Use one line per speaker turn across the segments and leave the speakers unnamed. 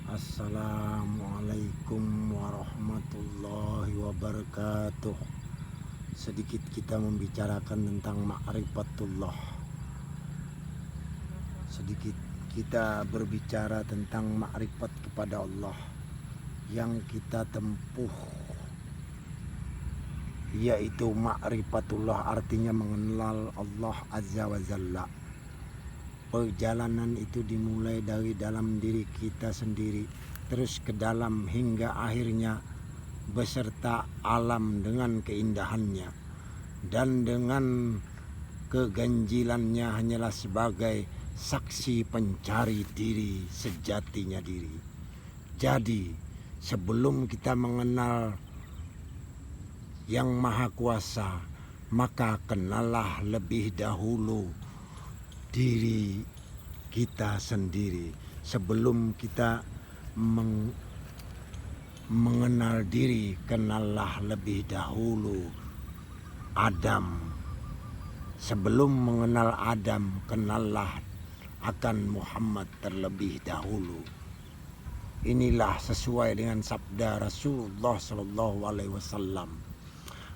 Assalamualaikum warahmatullahi wabarakatuh. Sedikit kita membicarakan tentang ma'rifatullah. Sedikit kita berbicara tentang ma'rifat kepada Allah yang kita tempuh, yaitu ma'rifatullah artinya mengenal Allah Azza wa Jalla. Perjalanan itu dimulai dari dalam diri kita sendiri, terus ke dalam hingga akhirnya beserta alam dengan keindahannya dan dengan keganjilannya hanyalah sebagai saksi pencari diri sejatinya diri. Jadi sebelum kita mengenal yang Maha Kuasa, maka kenallah lebih dahulu diri kita sendiri. Sebelum kita mengenal diri, kenallah lebih dahulu Adam. Sebelum mengenal Adam, kenallah akan Muhammad terlebih dahulu. Inilah sesuai dengan sabda Rasulullah SAW.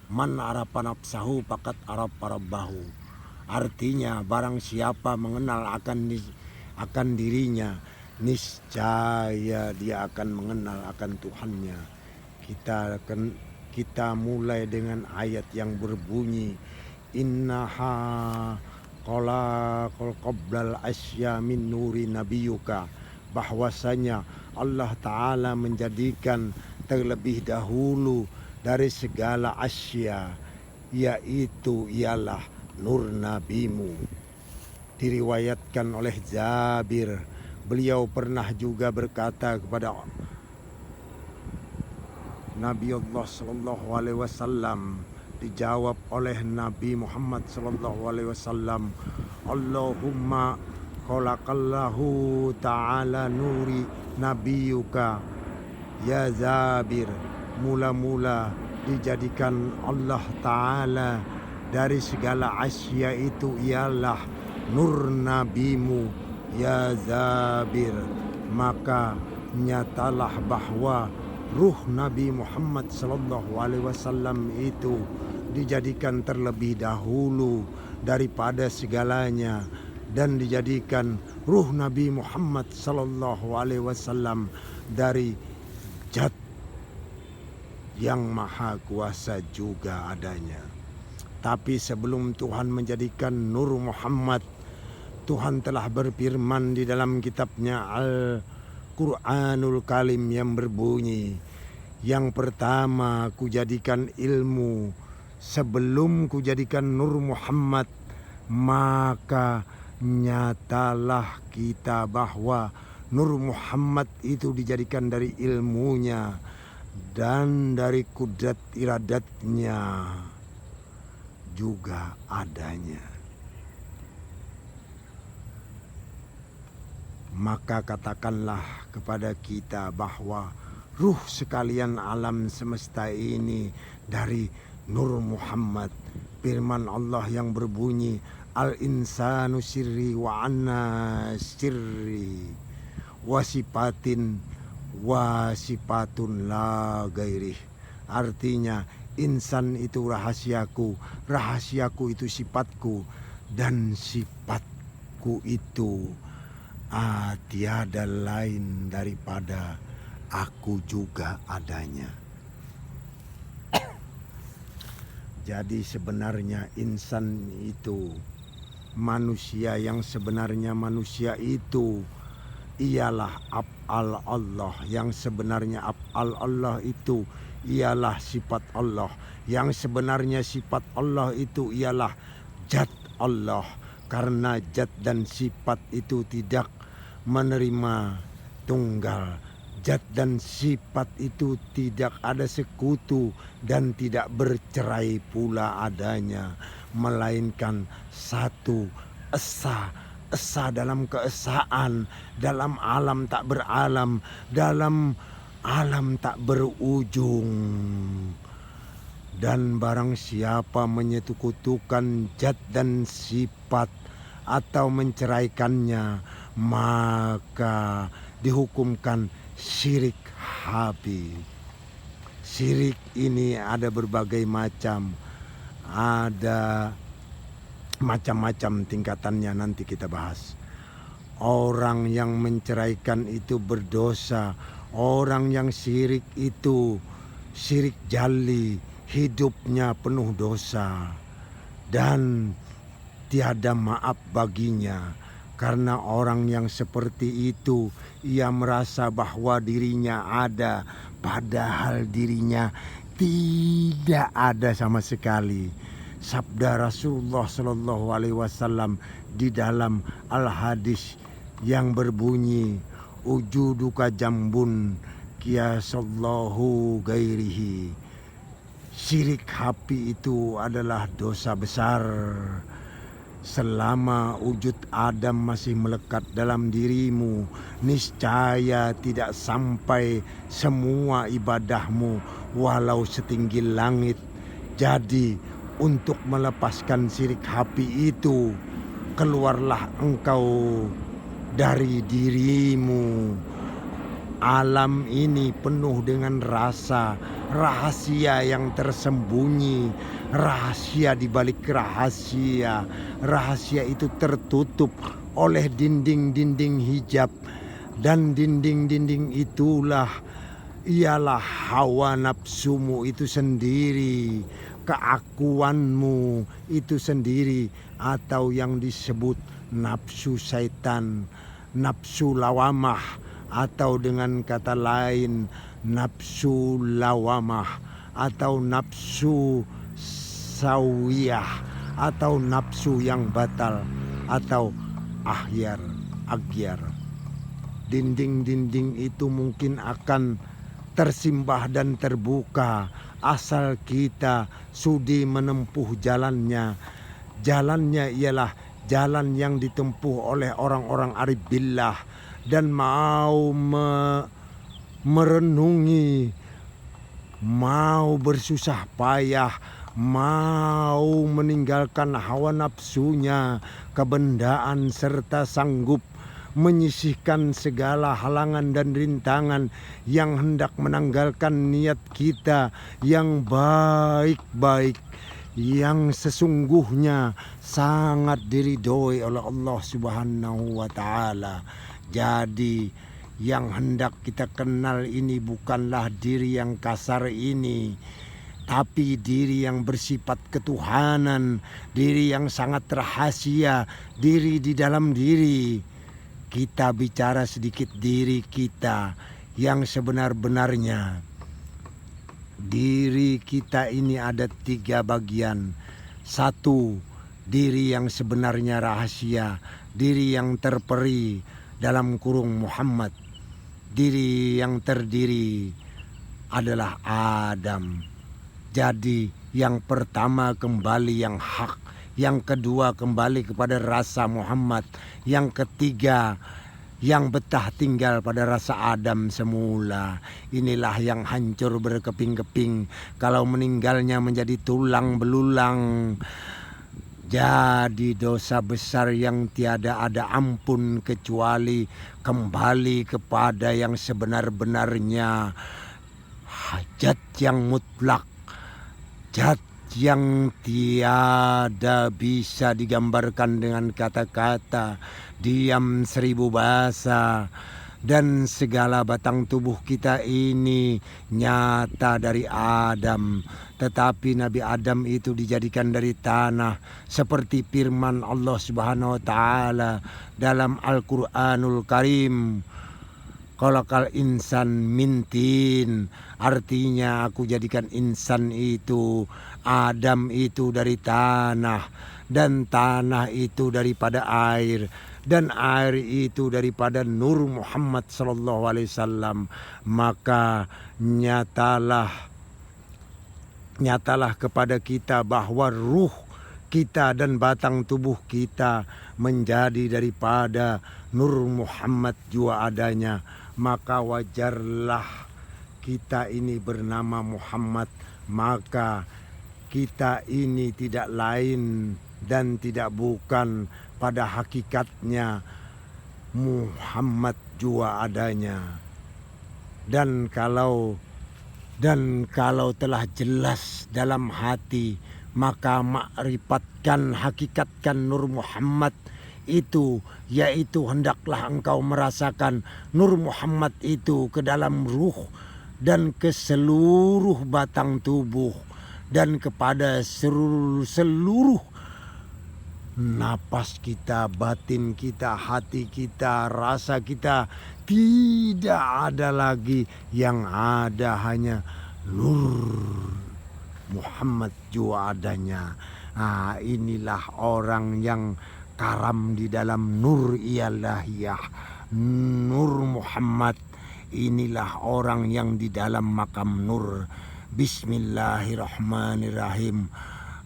Man arafa nafsahu faqad arafa rabbahu. Artinya barang siapa mengenal akan dirinya, niscaya dia akan mengenal akan Tuhannya. Kita mulai dengan ayat yang berbunyi innaha khalaqal qablal asya min nuri nabiyuka, bahwasanya Allah Ta'ala menjadikan terlebih dahulu dari segala asya, yaitu ialah nur nabimu. Diriwayatkan oleh Jabir, beliau pernah juga berkata kepada Nabi Allah Sallallahu Alaihi Wasallam, dijawab oleh Nabi Muhammad Sallallahu Alaihi Wasallam, Allahumma khalaqallahu ta'ala nuri nabiyuka ya Jabir. Mula-mula dijadikan Allah Ta'ala dari segala asya itu ialah nur nabimu ya Jabir. Maka nyatalah bahwa ruh Nabi Muhammad Sallallahu Alaihi Wasallam itu dijadikan terlebih dahulu daripada segalanya, dan dijadikan ruh Nabi Muhammad Sallallahu Alaihi Wasallam dari Zat yang Maha Kuasa juga adanya. Tapi sebelum Tuhan menjadikan Nur Muhammad, Tuhan telah berfirman di dalam kitabnya Al-Quranul Karim yang berbunyi, yang pertama kujadikan ilmu sebelum kujadikan Nur Muhammad, maka nyatalah kita bahwa Nur Muhammad itu dijadikan dari ilmunya dan dari kudrat iradatnya juga adanya. Maka katakanlah kepada kita bahwa ruh sekalian alam semesta ini dari Nur Muhammad. Firman Allah yang berbunyi, al-insanu sirri wa anna sirri wasipatin wasipatun la gairih. Artinya insan itu rahasiaku, rahasiaku itu sifatku, dan sifatku itu tiada lain daripada aku juga adanya. Jadi sebenarnya insan itu, manusia yang sebenarnya manusia itu ialah af'al Allah. Yang sebenarnya af'al Allah itu ialah sifat Allah. Yang sebenarnya sifat Allah itu ialah zat Allah. Karena zat dan sifat itu tidak menerima tunggal. Zat dan sifat itu tidak ada sekutu dan tidak bercerai pula adanya, melainkan satu esa. Esa dalam keesaan, dalam alam tak beralam, dalam alam tak berujung. Dan barang siapa menyekutukan zat dan sifat atau menceraikannya, maka dihukumkan syirik Habib. Syirik ini ada berbagai macam, ada macam-macam tingkatannya, nanti kita bahas. Orang yang menceraikan itu berdosa. Orang yang syirik itu syirik jali, hidupnya penuh dosa dan tiada maaf baginya. Karena orang yang seperti itu, ia merasa bahwa dirinya ada, padahal dirinya tidak ada sama sekali. Sabda Rasulullah Shallallahu Alaihi Wasallam di dalam al-hadis yang berbunyi, ujuduka jambun kiasallahu gairihi. Syirik hapi itu adalah dosa besar. Selama wujud Adam masih melekat dalam dirimu, niscaya tidak sampai semua ibadahmu walau setinggi langit. Jadi untuk melepaskan syirik hapi itu, keluarlah engkau dari dirimu. Alam ini penuh dengan rahasia yang tersembunyi, rahasia di balik rahasia. Rahasia itu tertutup oleh dinding-dinding hijab, dan dinding-dinding itulah ialah hawa nafsumu itu sendiri, keakuanmu itu sendiri, atau yang disebut nafsu syaitan, nafsu lawamah, atau dengan kata lain nafsu lawamah, atau nafsu sawiyah, atau nafsu yang batal, atau aghyar. Dinding-dinding itu mungkin akan tersimbah dan terbuka asal kita sudi menempuh jalannya. Jalannya ialah jalan yang ditempuh oleh orang-orang arif billah, dan mau merenungi, mau bersusah payah, mau meninggalkan hawa nafsunya, kebendaan, serta sanggup menyisihkan segala halangan dan rintangan yang hendak menanggalkan niat kita yang baik-baik, yang sesungguhnya sangat diridhoi oleh Allah Subhanahu wa Ta'ala. Jadi yang hendak kita kenal ini bukanlah diri yang kasar ini, tapi diri yang bersifat ketuhanan, diri yang sangat rahasia, diri di dalam diri. Kita bicara sedikit diri kita yang sebenar-benarnya. Diri kita ini ada 3 bagian. 1, diri yang sebenarnya rahasia, diri yang terperi dalam kurung Muhammad. Diri yang terdiri adalah Adam. Jadi yang pertama kembali yang hak, yang kedua kembali kepada rasa Muhammad, yang ketiga yang betah tinggal pada rasa Adam semula. Inilah yang hancur berkeping-keping kalau meninggalnya menjadi tulang belulang. Jadi dosa besar yang tiada ada ampun kecuali kembali kepada yang sebenar-benarnya. Hajat yang mutlak, jat yang tiada bisa digambarkan dengan kata-kata, diam 1000 bahasa. Dan segala batang tubuh kita ini nyata dari Adam. Tetapi Nabi Adam itu dijadikan dari tanah, seperti firman Allah Subhanahu wa Ta'ala dalam Al-Quranul Karim, khalaqal insan min tin. Artinya aku jadikan insan itu, Adam itu dari tanah, dan tanah itu daripada air, dan air itu daripada nur Muhammad sallallahu alaihi wasallam. Maka nyatalah kepada kita bahwa ruh kita dan batang tubuh kita menjadi daripada nur Muhammad jua adanya. Maka wajarlah kita ini bernama Muhammad. Maka kita ini tidak lain dan tidak bukan pada hakikatnya Muhammad jua adanya. Dan kalau telah jelas dalam hati, maka makrifatkan, hakikatkan Nur Muhammad itu, yaitu hendaklah engkau merasakan Nur Muhammad itu ke dalam ruh dan ke seluruh batang tubuh dan kepada seluruh napas kita, batin kita, hati kita, rasa kita. Tidak ada lagi, yang ada hanya Nur Muhammad jua adanya. Inilah orang yang karam di dalam nur ilahiyah, Nur Muhammad. Inilah orang yang di dalam makam nur. Bismillahirrahmanirrahim.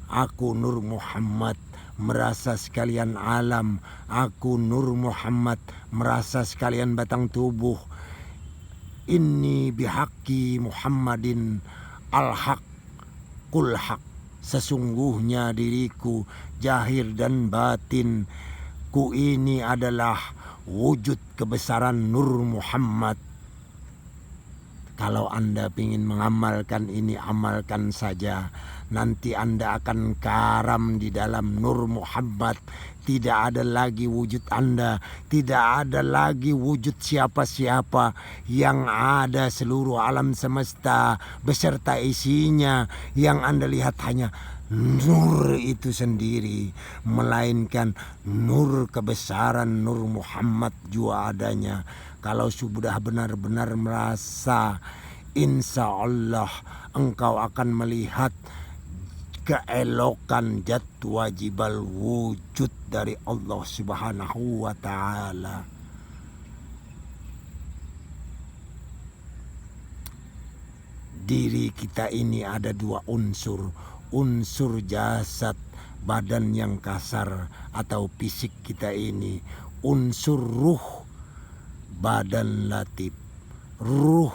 Aku Nur Muhammad merasa sekalian alam. Aku Nur Muhammad merasa sekalian batang tubuh. Inni bihaqi Muhammadin al-haq kul haq. Sesungguhnya diriku zahir dan batin ku ini adalah wujud kebesaran Nur Muhammad. Kalau Anda ingin mengamalkan ini, amalkan saja. Nanti Anda akan karam di dalam Nur Muhammad. Tidak ada lagi wujud Anda, tidak ada lagi wujud siapa-siapa. Yang ada seluruh alam semesta beserta isinya. Yang Anda lihat hanya nur itu sendiri, melainkan nur kebesaran Nur Muhammad jua adanya. Kalau sudah benar-benar merasa, insya Allah engkau akan melihat keelokan zat wajibal wujud dari Allah Subhanahu wa ta'ala. Diri kita ini ada dua unsur. Unsur jasad, badan yang kasar atau fisik kita ini. Unsur ruh, badan latif. Ruh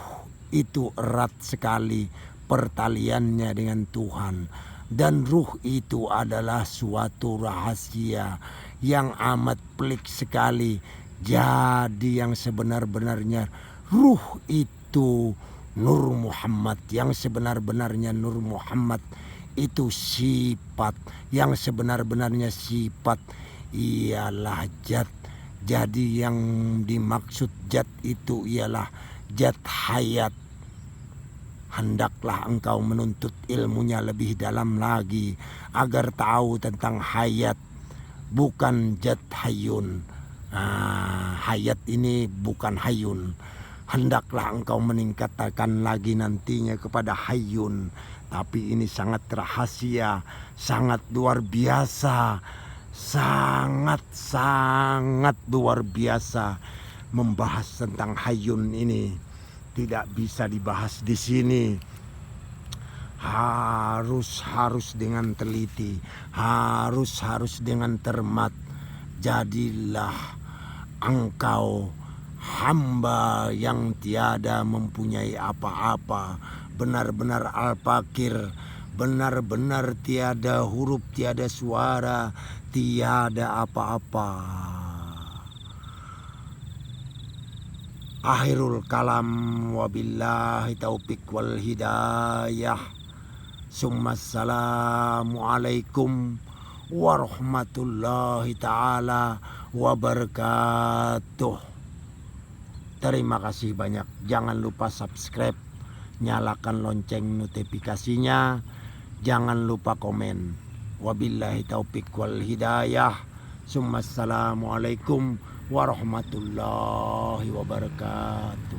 itu erat sekali pertaliannya dengan Tuhan. Dan ruh itu adalah suatu rahasia yang amat pelik sekali. Jadi yang sebenar-benarnya ruh itu Nur Muhammad. Yang sebenar-benarnya Nur Muhammad itu sifat. Yang sebenar-benarnya sifat ialah zat. Jadi yang dimaksud zat itu ialah zat hayat. Hendaklah engkau menuntut ilmunya lebih dalam lagi agar tahu tentang hayat, bukan zat hayun. Hayat ini bukan hayun. Hendaklah engkau meningkatkan lagi nantinya kepada hayun. Tapi ini sangat rahasia, sangat luar biasa, sangat luar biasa. Membahas tentang hayun ini tidak bisa dibahas di sini. Harus dengan teliti, harus dengan cermat. Jadilah engkau hamba yang tiada mempunyai apa-apa, benar-benar al-fakir, benar-benar tiada huruf, tiada suara, tiada apa-apa. Akhirul kalam, wabillahi taufiq wal hidayah. Assalamualaikum warahmatullahi ta'ala wabarakatuh. Terima kasih banyak. Jangan lupa subscribe, nyalakan lonceng notifikasinya, jangan lupa komen. Wabillahi taufiq wal hidayah. Assalamualaikum warahmatullahi wabarakatuh.